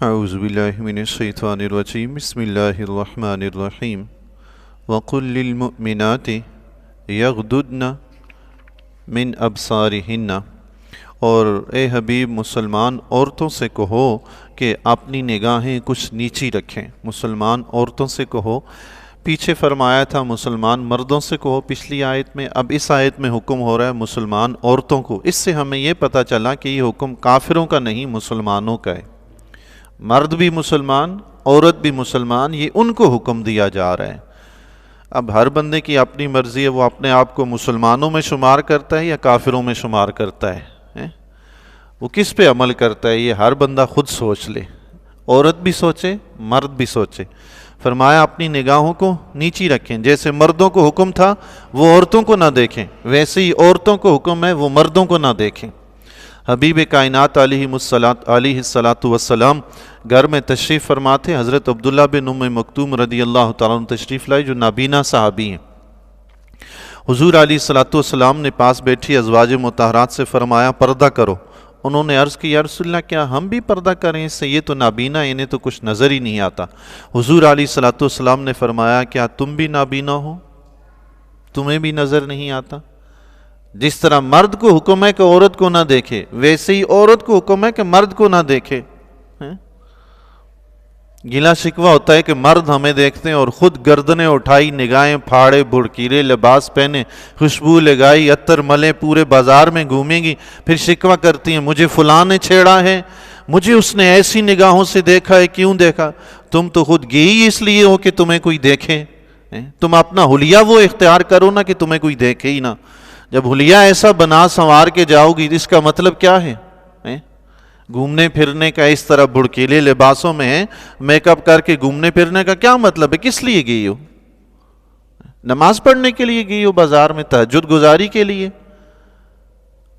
اعوذ باللہ من الشیطان الرجیم بسم اللہ الرحمن الرحیم وقل للمؤمنات یغضضن من ابصارہن، اور اے حبیب مسلمان عورتوں سے کہو کہ اپنی نگاہیں کچھ نیچی رکھیں۔ مسلمان عورتوں سے کہو، پیچھے فرمایا تھا مسلمان مردوں سے کہو پچھلی آیت میں، اب اس آیت میں حکم ہو رہا ہے مسلمان عورتوں کو۔ اس سے ہمیں یہ پتہ چلا کہ یہ حکم کافروں کا نہیں، مسلمانوں کا ہے۔ مرد بھی مسلمان، عورت بھی مسلمان، یہ ان کو حکم دیا جا رہا ہے۔ اب ہر بندے کی اپنی مرضی ہے، وہ اپنے آپ کو مسلمانوں میں شمار کرتا ہے یا کافروں میں شمار کرتا ہے، وہ کس پہ عمل کرتا ہے، یہ ہر بندہ خود سوچ لے۔ عورت بھی سوچے، مرد بھی سوچے۔ فرمایا اپنی نگاہوں کو نیچی رکھیں، جیسے مردوں کو حکم تھا وہ عورتوں کو نہ دیکھیں، ویسے ہی عورتوں کو حکم ہے وہ مردوں کو نہ دیکھیں۔ حبیب کائنات علیہ الصلاۃ والسلام گھر میں تشریف فرما تھے، حضرت عبداللہ بن ام مکتوم رضی اللہ تعالیٰ عنہ تشریف لائے جو نابینا صحابی ہیں۔ حضور علیہ الصلاۃ والسلام نے پاس بیٹھی ازواج مطہرات سے فرمایا پردہ کرو۔ انہوں نے عرض کی یا رسول اللہ کیا ہم بھی پردہ کریں اس سے، یہ تو نابینا، انہیں تو کچھ نظر ہی نہیں آتا۔ حضور علیہ الصلاۃ والسلام نے فرمایا کیا تم بھی نابینا ہو، تمہیں بھی نظر نہیں آتا؟ جس طرح مرد کو حکم ہے کہ عورت کو نہ دیکھے، ویسے ہی عورت کو حکم ہے کہ مرد کو نہ دیکھے۔ گلا شکوہ ہوتا ہے کہ مرد ہمیں دیکھتے ہیں اور خود گردنیں اٹھائی، نگاہیں پھاڑے، بھڑکیلے لباس پہنے، خوشبو لگائی، عطر ملے، پورے بازار میں گھومیں گی، پھر شکوہ کرتی ہیں مجھے فلاں نے چھیڑا ہے، مجھے اس نے ایسی نگاہوں سے دیکھا ہے، کیوں دیکھا؟ تم تو خود گئی اس لیے ہو کہ تمہیں کوئی دیکھے۔ تم اپنا حلیہ وہ اختیار کرو نا کہ تمہیں کوئی دیکھے ہی نہ۔ جب حلیہ ایسا بنا سنوار کے جاؤ گی اس کا مطلب کیا ہے؟ گھومنے پھرنے کا اس طرح بھڑکیلے لباسوں میں ہے، میک اپ کر کے گھومنے پھرنے کا کیا مطلب ہے؟ کس لیے گئی ہو؟ نماز پڑھنے کے لیے گئی ہو بازار میں، تہجد گزاری کے لیے؟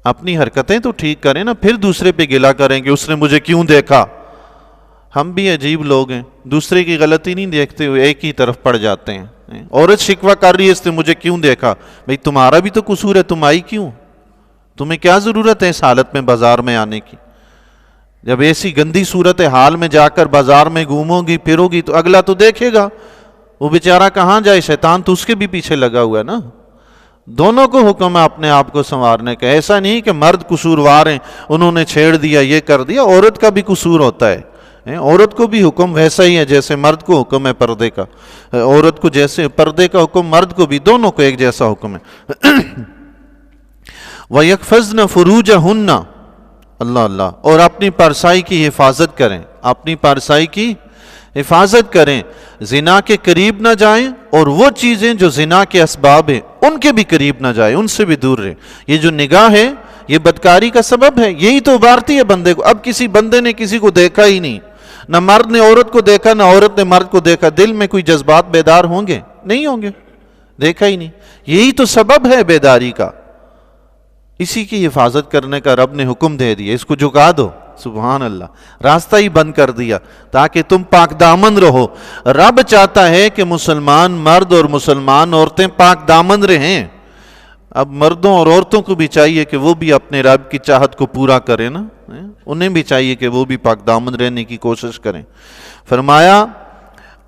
اپنی حرکتیں تو ٹھیک کریں نا، پھر دوسرے پہ گلا کریں کہ اس نے مجھے کیوں دیکھا۔ ہم بھی عجیب لوگ ہیں، دوسرے کی غلطی نہیں دیکھتے ہوئے ایک ہی طرف پڑ جاتے ہیں۔ عورت شکوہ کر رہی ہے اس نے مجھے کیوں دیکھا، بھئی تمہارا بھی تو قصور ہے، تم آئی کیوں؟ تمہیں کیا ضرورت ہے اس حالت میں بازار میں آنے کی؟ جب ایسی گندی صورت حال میں جا کر بازار میں گھومو گی پھرو گی تو اگلا تو دیکھے گا، وہ بیچارہ کہاں جائے، شیطان تو اس کے بھی پیچھے لگا ہوا ہے نا۔ دونوں کو حکم ہے اپنے آپ کو سنوارنے کا، ایسا نہیں کہ مرد قصوروار ہیں انہوں نے چھیڑ دیا یہ کر دیا، عورت کا بھی قصور ہوتا ہے۔ عورت کو بھی حکم ویسا ہی ہے جیسے مرد کو حکم ہے پردے کا، عورت کو جیسے پردے کا حکم مرد کو بھی، دونوں کو ایک جیسا حکم ہے۔ وَيَكْفَزْنَ فُرُوجَهُنَّ، اللہ اللہ، اور اپنی پارسائی کی حفاظت کریں، اپنی پارسائی کی حفاظت کریں، زنا کے قریب نہ جائیں، اور وہ چیزیں جو زنا کے اسباب ہیں ان کے بھی قریب نہ جائیں، ان سے بھی دور رہیں۔ یہ جو نگاہ ہے یہ بدکاری کا سبب ہے، یہی تو ابھارتی ہے بندے کو۔ اب کسی بندے نے کسی کو دیکھا ہی نہیں، نہ مرد نے عورت کو دیکھا نہ عورت نے مرد کو دیکھا، دل میں کوئی جذبات بیدار ہوں گے؟ نہیں ہوں گے، دیکھا ہی نہیں۔ یہی تو سبب ہے بیداری کا، اسی کی حفاظت کرنے کا رب نے حکم دے دیا، اس کو جھکا دو۔ سبحان اللہ، راستہ ہی بند کر دیا تاکہ تم پاک دامن رہو۔ رب چاہتا ہے کہ مسلمان مرد اور مسلمان عورتیں پاک دامن رہیں۔ اب مردوں اور عورتوں کو بھی چاہیے کہ وہ بھی اپنے رب کی چاہت کو پورا کریں نا، انہیں بھی چاہیے کہ وہ بھی پاک دامن رہنے کی کوشش کریں۔ فرمایا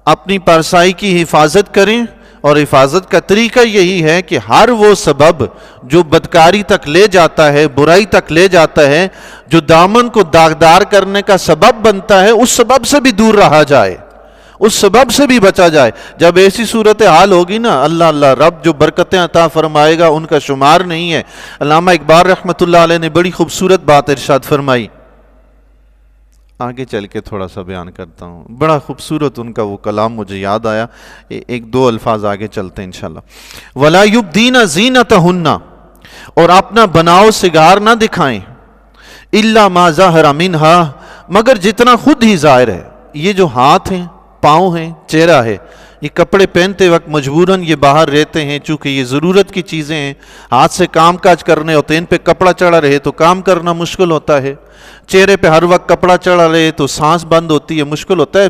اپنی پارسائی کی حفاظت کریں، اور حفاظت کا طریقہ یہی ہے کہ ہر وہ سبب جو بدکاری تک لے جاتا ہے، برائی تک لے جاتا ہے، جو دامن کو داغدار کرنے کا سبب بنتا ہے، اس سبب سے بھی دور رہا جائے، اس سبب سے بھی بچا جائے۔ جب ایسی صورتحال ہوگی نا، اللہ اللہ، رب جو برکتیں عطا فرمائے گا ان کا شمار نہیں ہے۔ علامہ اقبال رحمۃ اللہ علیہ نے بڑی خوبصورت بات ارشاد فرمائی، آگے چل کے تھوڑا سا بیان کرتا ہوں، بڑا خوبصورت ان کا وہ کلام مجھے یاد آیا، ایک دو الفاظ آگے چلتے ہیں انشاءاللہ۔ وَلَا يُبْدِينَ زِينَتَهُنَّ، اور اپنا بناؤ سگار نہ دکھائیں، إِلَّا مَا ظَهَرَ مِنْهَا، مگر جتنا خود ہی ظاہر ہے۔ یہ جو ہاتھ ہیں، پاؤں ہیں، چہرہ ہے، یہ کپڑے پہنتے وقت مجبوراً یہ باہر رہتے ہیں، چونکہ یہ ضرورت کی چیزیں ہیں، ہاتھ سے کام کاج کرنے ہوتے ہیں، ان پہ کپڑا چڑھا رہے تو کام کرنا مشکل ہوتا ہے، چہرے پہ ہر وقت کپڑا چڑھا رہے تو سانس بند ہوتی ہے، مشکل ہوتا ہے،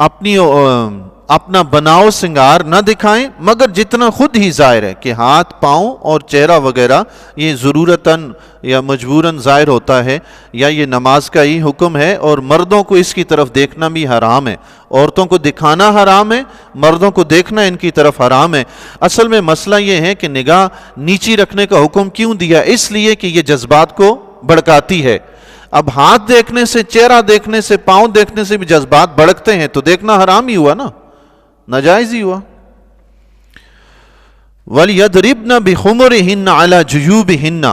اپنا بناؤ سنگار نہ دکھائیں مگر جتنا خود ہی ظاہر ہے کہ ہاتھ پاؤں اور چہرہ وغیرہ یہ ضرورتاً یا مجبوراً ظاہر ہوتا ہے، یا یہ نماز کا ہی حکم ہے، اور مردوں کو اس کی طرف دیکھنا بھی حرام ہے، عورتوں کو دکھانا حرام ہے، مردوں کو دیکھنا ان کی طرف حرام ہے۔ اصل میں مسئلہ یہ ہے کہ نگاہ نیچی رکھنے کا حکم کیوں دیا؟ اس لیے کہ یہ جذبات کو بھڑکاتی ہے۔ اب ہاتھ دیکھنے سے، چہرہ دیکھنے سے، پاؤں دیکھنے سے بھی جذبات بھڑکتے ہیں، تو دیکھنا حرام ہی ہوا نا، ناجائز ہی ہوا۔ وَلْيَضْرِبْنَ بِخُمُرِهِنَّ عَلَى جُيُوبِهِنَّ،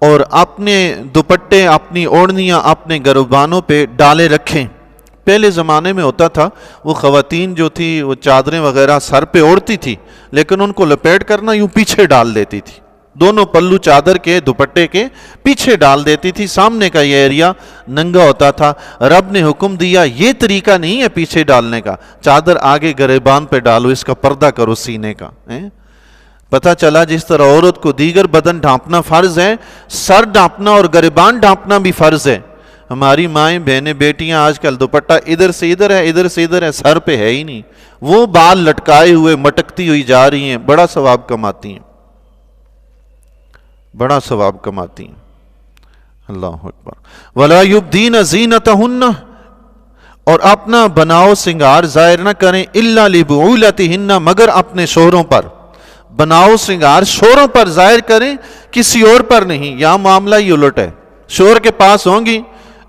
اور اپنے دوپٹے، اپنی اوڑھنیاں اپنے گریبانوں پہ ڈالے رکھیں۔ پہلے زمانے میں ہوتا تھا، وہ خواتین جو تھی وہ چادریں وغیرہ سر پہ اوڑھتی تھی، لیکن ان کو لپیٹ کرنا یوں پیچھے ڈال دیتی تھی، دونوں پلو چادر کے دوپٹے کے پیچھے ڈال دیتی تھی، سامنے کا یہ ایریا ننگا ہوتا تھا۔ رب نے حکم دیا یہ طریقہ نہیں ہے پیچھے ڈالنے کا، چادر آگے گریبان پہ ڈالو، اس کا پردہ کرو سینے کا۔ پتہ چلا جس طرح عورت کو دیگر بدن ڈھانپنا فرض ہے، سر ڈھانپنا اور گریبان ڈھانپنا بھی فرض ہے۔ ہماری مائیں بہنیں بیٹیاں آج کل دوپٹہ ادھر سے ادھر ہے، ادھر سے ادھر ہے، سر پہ ہے ہی نہیں، وہ بال لٹکائے ہوئے مٹکتی ہوئی جا رہی ہیں، بڑا ثواب کماتی ہیں، بڑا ثواب کماتی ہیں۔ اللہ اکبر۔ وَلَا يُبْدِينَ زِينَتَهُنَّ، اور اپنا بناؤ سنگار ظاہر نہ کریں، إِلَّا لِبُعُولَتِهِنَّ، مگر اپنے شوہروں پر۔ بناؤ سنگار شوہروں پر ظاہر کریں، کسی اور پر نہیں۔ یہاں معاملہ ہی الٹ ہے، شوہر کے پاس ہوں گی،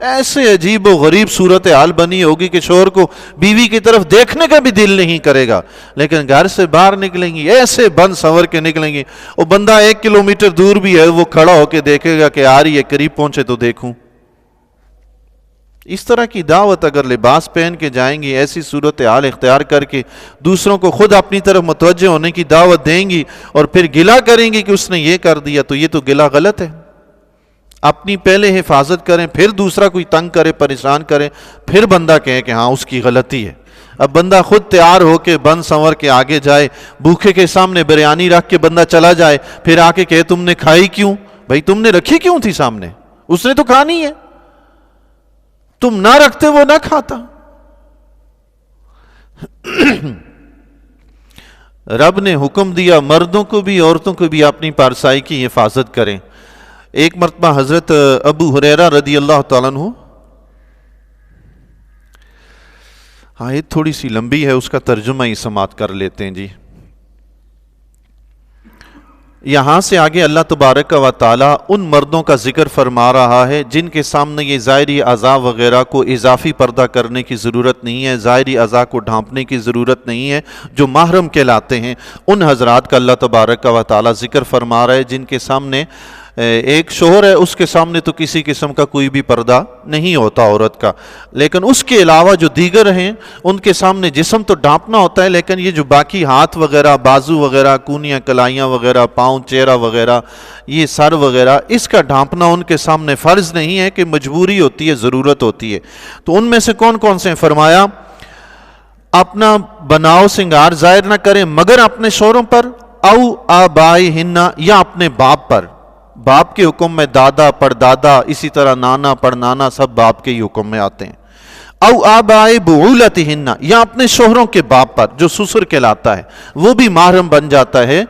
ایسے عجیب و غریب صورتحال بنی ہوگی کہ شوہر کو بیوی کی طرف دیکھنے کا بھی دل نہیں کرے گا، لیکن گھر سے باہر نکلیں گی ایسے بند سنور کے نکلیں گی، وہ بندہ 1 کلومیٹر دور بھی ہے وہ کھڑا ہو کے دیکھے گا کہ آ رہی ہے، قریب پہنچے تو دیکھوں۔ اس طرح کی دعوت اگر لباس پہن کے جائیں گی، ایسی صورتحال اختیار کر کے دوسروں کو خود اپنی طرف متوجہ ہونے کی دعوت دیں گی اور پھر گلہ کریں گی کہ اس نے یہ کر دیا، تو یہ تو گلہ غلط ہے۔ اپنی پہلے حفاظت کریں، پھر دوسرا کوئی تنگ کرے، پریشان کرے، پھر بندہ کہے کہ ہاں اس کی غلطی ہے۔ اب بندہ خود تیار ہو کے بند سنور کے آگے جائے، بھوکے کے سامنے بریانی رکھ کے بندہ چلا جائے، پھر آ کے کہے تم نے کھائی کیوں؟ بھائی تم نے رکھی کیوں تھی سامنے؟ اس نے تو کھانی ہے، تم نہ رکھتے وہ نہ کھاتا۔ رب نے حکم دیا مردوں کو بھی عورتوں کو بھی اپنی پارسائی کی حفاظت کریں۔ ایک مرتبہ حضرت ابو ہریرہ رضی اللہ تعالیٰ عنہ، آیت تھوڑی سی لمبی ہے، اس کا ترجمہ ہی سماعت کر لیتے ہیں جی۔ یہاں سے آگے اللہ تبارک و تعالیٰ ان مردوں کا ذکر فرما رہا ہے جن کے سامنے یہ ظاہری اعضاء وغیرہ کو اضافی پردہ کرنے کی ضرورت نہیں ہے، ظاہری اعضاء کو ڈھانپنے کی ضرورت نہیں ہے، جو محرم کہلاتے ہیں ان حضرات کا اللہ تبارک و تعالیٰ ذکر فرما رہا ہے جن کے سامنے ایک شوہر ہے، اس کے سامنے تو کسی قسم کا کوئی بھی پردہ نہیں ہوتا عورت کا، لیکن اس کے علاوہ جو دیگر ہیں ان کے سامنے جسم تو ڈھانپنا ہوتا ہے، لیکن یہ جو باقی ہاتھ وغیرہ، بازو وغیرہ، کونیاں کلائیاں وغیرہ، پاؤں چہرہ وغیرہ، یہ سر وغیرہ، اس کا ڈھانپنا ان کے سامنے فرض نہیں ہے کہ مجبوری ہوتی ہے، ضرورت ہوتی ہے۔ تو ان میں سے کون کون سے فرمایا اپنا بناؤ سنگار ظاہر نہ کریں مگر اپنے شوہروں پر، او آبائہن، یا اپنے باپ پر۔ باپ کے حکم میں دادا پردادا، اسی طرح نانا پڑنانا، سب باپ کے ہی حکم میں آتے ہیں۔ او آبائی بعولتہن، یا اپنے شوہروں کے باپ پر جو سسر کہلاتا ہے، وہ بھی محرم بن جاتا ہے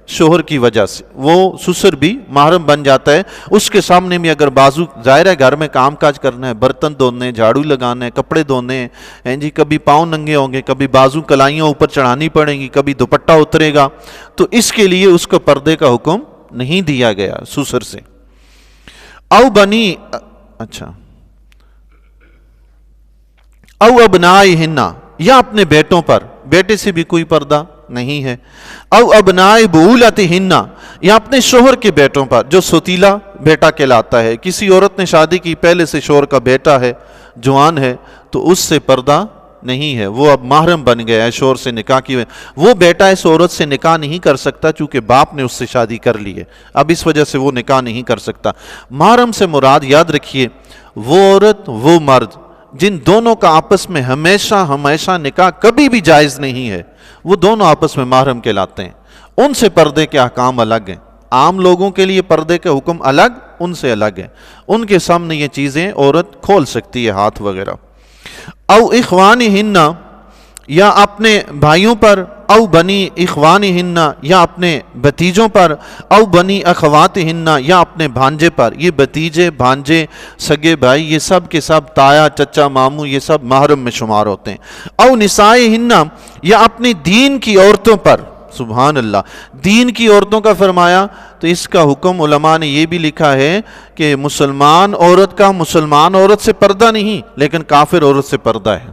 شوہر کی وجہ سے، وہ سسر بھی محرم بن جاتا ہے۔ اس کے سامنے بھی اگر بازو، ظاہر ہے گھر میں کام کاج کرنا ہے، برتن دھونے، جھاڑو لگانا ہے، کپڑے دھونے ہیں جی، کبھی پاؤں ننگے ہوں گے، کبھی بازو کلائیاں اوپر چڑھانی پڑیں گی، کبھی دوپٹہ اترے گا، تو اس کے لیے اس کو پردے کا حکم نہیں دیا گیا سسر سے۔ او بنی، اچھا، او ابنائہن، یا اپنے بیٹوں پر، بیٹے سے بھی کوئی پردہ نہیں ہے۔ او ابناء بعولتہن، یا اپنے شوہر کے بیٹوں پر جو سوتیلا بیٹا کہلاتا ہے، کسی عورت نے شادی کی، پہلے سے شوہر کا بیٹا ہے، جوان ہے، تو اس سے پردہ نہیں ہے، وہ اب محرم بن گیا ہے شوہر سے نکاح کی، وہ بیٹا اس عورت سے نکاح نہیں کر سکتا چونکہ باپ نے اس سے شادی کر لی ہے، اب اس وجہ سے وہ نکاح نہیں کر سکتا۔ محرم سے مراد یاد رکھیے وہ عورت وہ مرد جن دونوں کا آپس میں ہمیشہ نکاح کبھی بھی جائز نہیں ہے، وہ دونوں آپس میں محرم کہلاتے ہیں، ان سے پردے کے احکام الگ ہیں۔ عام لوگوں کے لیے پردے کے حکم الگ، ان سے الگ ہے، ان کے سامنے یہ چیزیں عورت کھول سکتی ہے، ہاتھ وغیرہ۔ او اخوانہن، یا اپنے بھائیوں پر، او بنی اخوانہن یا اپنے بھتیجوں پر، او بنی اخواتہن یا اپنے بھانجے پر. یہ بھتیجے، بھانجے، سگے بھائی، یہ سب کے سب تایا، چچا، ماموں، یہ سب محرم میں شمار ہوتے ہیں. او نسائہن یا اپنی دین کی عورتوں پر. سبحان اللہ، دین کی عورتوں کا فرمایا تو اس کا حکم علماء نے یہ بھی لکھا ہے کہ مسلمان عورت کا مسلمان عورت سے پردہ نہیں، لیکن کافر عورت سے پردہ ہے.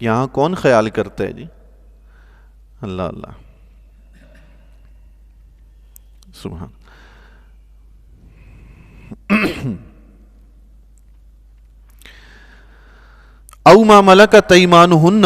یہاں کون خیال کرتا ہے جی؟ اللہ اللہ، سبحان. او ما ملکت ایمانہن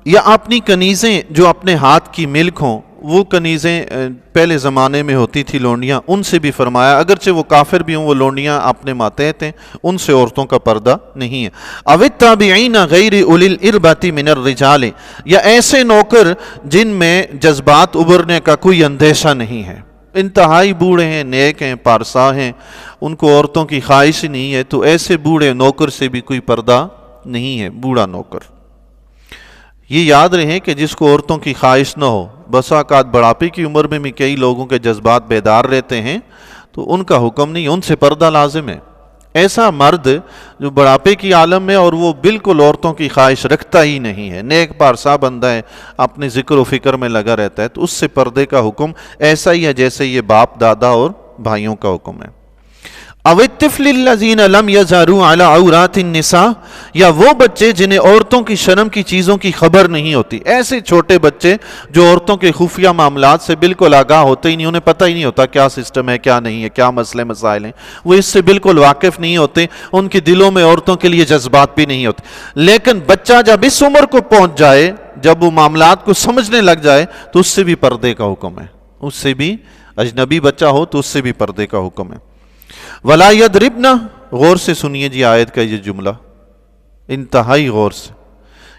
یا اپنی کنیزیں جو اپنے ہاتھ کی ملک ہوں. وہ کنیزیں پہلے زمانے میں ہوتی تھی لونڈیاں، ان سے بھی فرمایا اگرچہ وہ کافر بھی ہوں، وہ لونڈیاں اپنے ماتحت ہیں، ان سے عورتوں کا پردہ نہیں ہے. او التابعین غیر اولی الاربۃ من الرجال یا ایسے نوکر جن میں جذبات ابھرنے کا کوئی اندیشہ نہیں ہے، انتہائی بوڑھے ہیں، نیک ہیں، پارسا ہیں، ان کو عورتوں کی خواہش نہیں ہے، تو ایسے بوڑھے نوکر سے بھی کوئی پردہ نہیں ہے. بوڑھا نوکر، یہ یاد رہے کہ جس کو عورتوں کی خواہش نہ ہو. بسا اوقات بڑھاپے کی عمر میں بھی کئی لوگوں کے جذبات بیدار رہتے ہیں، تو ان کا حکم نہیں، ان سے پردہ لازم ہے. ایسا مرد جو بڑھاپے کی عالم میں اور وہ بالکل عورتوں کی خواہش رکھتا ہی نہیں ہے، نیک پارسا بندہ ہے، اپنے ذکر و فکر میں لگا رہتا ہے، تو اس سے پردے کا حکم ایسا ہی ہے جیسے یہ باپ، دادا اور بھائیوں کا حکم ہے. او الطفل الذین لم یظہروا علی عورات النساء یا وہ بچے جنہیں عورتوں کی شرم کی چیزوں کی خبر نہیں ہوتی. ایسے چھوٹے بچے جو عورتوں کے خفیہ معاملات سے بالکل آگاہ ہوتے ہی نہیں، انہیں پتہ ہی نہیں ہوتا کیا سسٹم ہے، کیا نہیں ہے، کیا مسئلے مسائل ہیں، وہ اس سے بالکل واقف نہیں ہوتے، ان کے دلوں میں عورتوں کے لیے جذبات بھی نہیں ہوتے. لیکن بچہ جب اس عمر کو پہنچ جائے، جب وہ معاملات کو سمجھنے لگ جائے، تو اس سے بھی پردے کا حکم ہے. اس سے بھی، اجنبی بچہ ہو تو اس سے بھی پردے کا حکم ہے. وَلَا يَضْرِبْنَ، غور سے سنیے جی آیت کا یہ جملہ، انتہائی غور سے.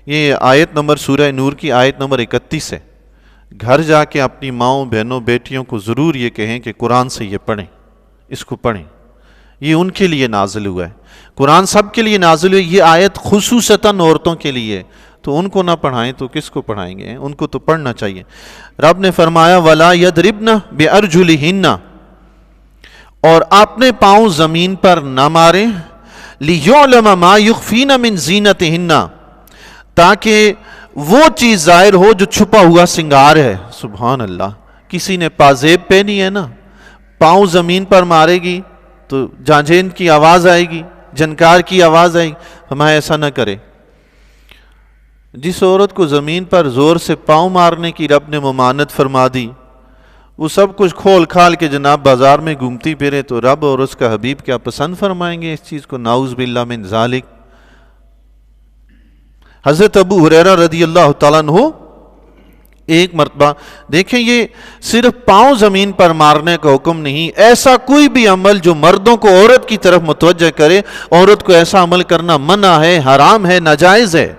یہ آیت نمبر سورہ نور کی آیت نمبر 31 ہے. گھر جا کے اپنی ماؤں، بہنوں، بیٹیوں کو ضرور یہ کہیں کہ قرآن سے یہ پڑھیں، اس کو پڑھیں. یہ ان کے لیے نازل ہوا ہے، قرآن سب کے لیے نازل ہوئی. یہ آیت خصوصاً عورتوں کے لیے، تو ان کو نہ پڑھائیں تو کس کو پڑھائیں گے؟ ان کو تو پڑھنا چاہیے. رب نے فرمایا وَلَا يَضْرِبْنَ بِأَرْجُلِهِنَّ، اور اپنے پاؤں زمین پر نہ ماریں. لِيُعْلَمَ مَا يُخْفِينَ مِنْ زِينَتِهِنَّ، تاکہ وہ چیز ظاہر ہو جو چھپا ہوا سنگار ہے. سبحان اللہ، کسی نے پازیب پہنی ہے نا، پاؤں زمین پر مارے گی تو جانجین کی آواز آئے گی، جنکار کی آواز آئے گی. ہمیں ایسا نہ کرے. جس عورت کو زمین پر زور سے پاؤں مارنے کی رب نے ممانعت فرما دی، وہ سب کچھ کھول کھال کے جناب بازار میں گھومتی پھرے، تو رب اور اس کا حبیب کیا پسند فرمائیں گے اس چیز کو؟ نعوذ باللہ من ذالک. حضرت ابو ہریرہ رضی اللہ تعالیٰ عنہ ایک مرتبہ، دیکھیں یہ صرف پاؤں زمین پر مارنے کا حکم نہیں، ایسا کوئی بھی عمل جو مردوں کو عورت کی طرف متوجہ کرے، عورت کو ایسا عمل کرنا منع ہے، حرام ہے، ناجائز ہے.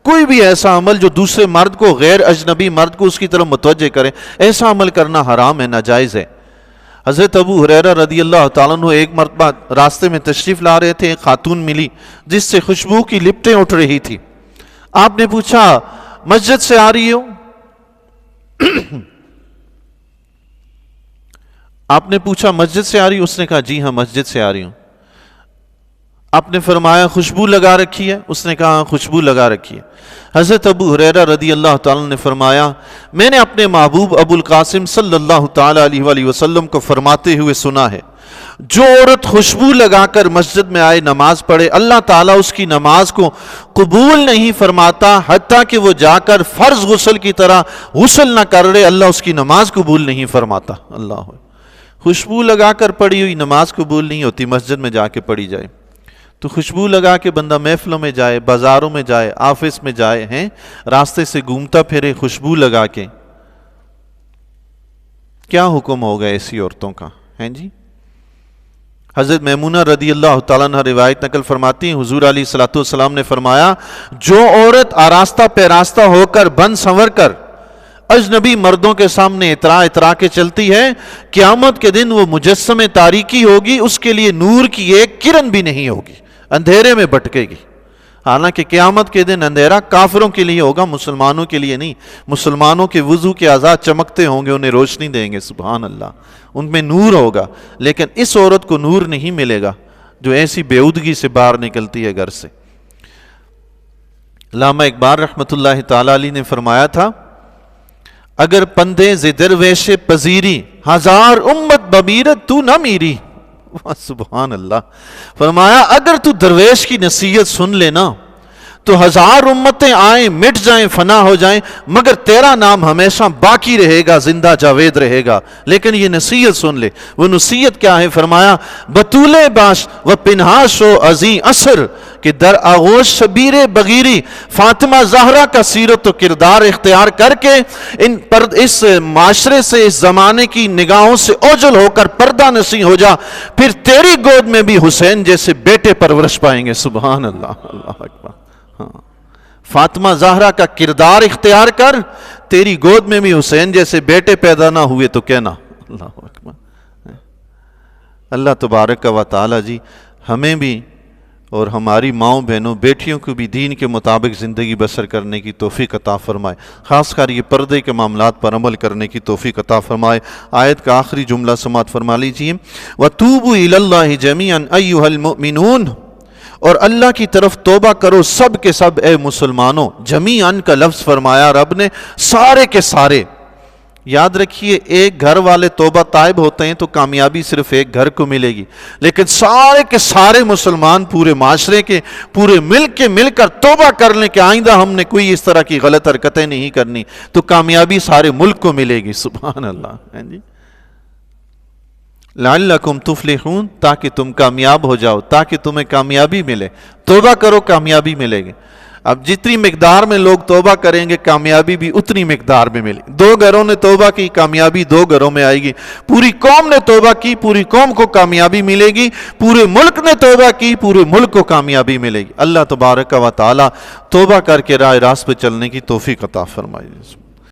کوئی بھی ایسا عمل جو دوسرے مرد کو، غیر اجنبی مرد کو اس کی طرف متوجہ کرے، ایسا عمل کرنا حرام ہے، ناجائز ہے. حضرت ابو ہریرہ رضی اللہ تعالیٰ عنہ ایک مرتبہ راستے میں تشریف لا رہے تھے، ایک خاتون ملی جس سے خوشبو کی لپٹیں اٹھ رہی تھی. آپ نے پوچھا مسجد سے آ رہی ہو؟ آپ نے پوچھا مسجد سے آ رہی ہو؟ اس نے کہا جی ہاں مسجد سے آ رہی ہوں. آپ نے فرمایا خوشبو لگا رکھی ہے؟ اس نے کہا خوشبو لگا رکھی ہے. حضرت ابو ہریرہ رضی اللہ تعالیٰ نے فرمایا میں نے اپنے محبوب ابو القاسم صلی اللہ تعالیٰ علیہ وآلہ وسلم کو فرماتے ہوئے سنا ہے، جو عورت خوشبو لگا کر مسجد میں آئے، نماز پڑھے، اللہ تعالیٰ اس کی نماز کو قبول نہیں فرماتا حتیٰ کہ وہ جا کر فرض غسل کی طرح غسل نہ کر رہے، اللہ اس کی نماز قبول نہیں فرماتا. اللہ، خوشبو لگا کر پڑھی ہوئی نماز قبول نہیں ہوتی، مسجد میں جا کے پڑھی جائے. تو خوشبو لگا کے بندہ محفلوں میں جائے، بازاروں میں جائے، آفس میں جائے، ہیں راستے سے گھومتا پھرے خوشبو لگا کے، کیا حکم ہوگا ایسی عورتوں کا؟ ہیں جی. حضرت میمونہ رضی اللہ تعالیٰ عنہ روایت نقل فرماتی ہیں، حضور علیہ الصلوۃ والسلام نے فرمایا جو عورت آراستہ پیراستہ ہو کر بن سنور کر اجنبی مردوں کے سامنے اترا کے چلتی ہے، قیامت کے دن وہ مجسم تاریکی ہوگی، اس کے لیے نور کی ایک کرن بھی نہیں ہوگی، اندھیرے میں بھٹکے گی. حالانکہ قیامت کے دن اندھیرا کافروں کے لیے ہوگا، مسلمانوں کے لیے نہیں۔ مسلمانوں کے وضو کے اعضاء چمکتے ہوں گے، انہیں روشنی دیں گے، سبحان اللہ، ان میں نور ہوگا۔ لیکن اس عورت کو نور نہیں ملے گا جو ایسی بےعدگی سے باہر نکلتی ہے گھر سے۔ علامہ اقبال رحمۃ اللہ تعالی علیہ نے فرمایا تھا، اگر پندے ز درویش پذیری، ہزار امت بمیرت تو نہ میری۔ سبحان اللہ، فرمایا اگر تو درویش کی نصیحت سن لینا تو ہزار امتیں آئیں، مٹ جائیں، فنا ہو جائیں، مگر تیرا نام ہمیشہ باقی رہے گا، زندہ جاوید رہے گا۔ لیکن یہ نصیحت سن لے۔ وہ نصیحت کیا ہے؟ فرمایا بطول باش و پنہاش و عزی اثر، کہ در آغوش شبیر بغیری، فاطمہ زہرا کا سیرت و کردار اختیار کر کے اس معاشرے سے، اس زمانے کی نگاہوں سے اوجھل ہو کر پردہ نشین ہو جا، پھر تیری گود میں بھی حسین جیسے بیٹے پرورش پائیں گے۔ سبحان اللہ، اللہ اکبر۔ فاطمہ زہرا کا کردار اختیار کر، تیری گود میں بھی حسین جیسے بیٹے پیدا نہ ہوئے تو کہنا۔ اللہ اکبر۔ اللہ تبارک و تعالی جی ہمیں بھی اور ہماری ماؤں بہنوں بیٹیوں کو بھی دین کے مطابق زندگی بسر کرنے کی توفیق عطا فرمائے، خاص کر یہ پردے کے معاملات پر عمل کرنے کی توفیق عطا فرمائے۔ آیت کا آخری جملہ سماعت فرما لیجیے، وَتُوبُوا إِلَى اللَّهِ جَمِيعًا أَيُّهَا الْمُؤْمِنُونَ، اور اللہ کی طرف توبہ کرو سب کے سب اے مسلمانوں۔ جمیعاً کا لفظ فرمایا رب نے، سارے کے سارے۔ یاد رکھیے ایک گھر والے توبہ طائب ہوتے ہیں تو کامیابی صرف ایک گھر کو ملے گی، لیکن سارے کے سارے مسلمان پورے معاشرے کے، پورے ملک کے مل کر توبہ کر لیں کہ آئندہ ہم نے کوئی اس طرح کی غلط حرکتیں نہیں کرنی، تو کامیابی سارے ملک کو ملے گی۔ سبحان اللہ۔ جی لعلکم تفلحون، تاکہ تم کامیاب ہو جاؤ، تاکہ تمہیں کامیابی ملے۔ توبہ کرو، کامیابی ملے گی۔ اب جتنی مقدار میں لوگ توبہ کریں گے کامیابی بھی اتنی مقدار میں ملے گی۔ 2 گھروں نے توبہ کی، کامیابی 2 گھروں میں آئے گی۔ پوری قوم نے توبہ کی، پوری قوم کو کامیابی ملے گی۔ پورے ملک نے توبہ کی، پورے ملک کو کامیابی ملے گی۔ اللہ تبارک و تعالی توبہ کر کے راہ راست پہ چلنے کی توفیق عطا فرمائے۔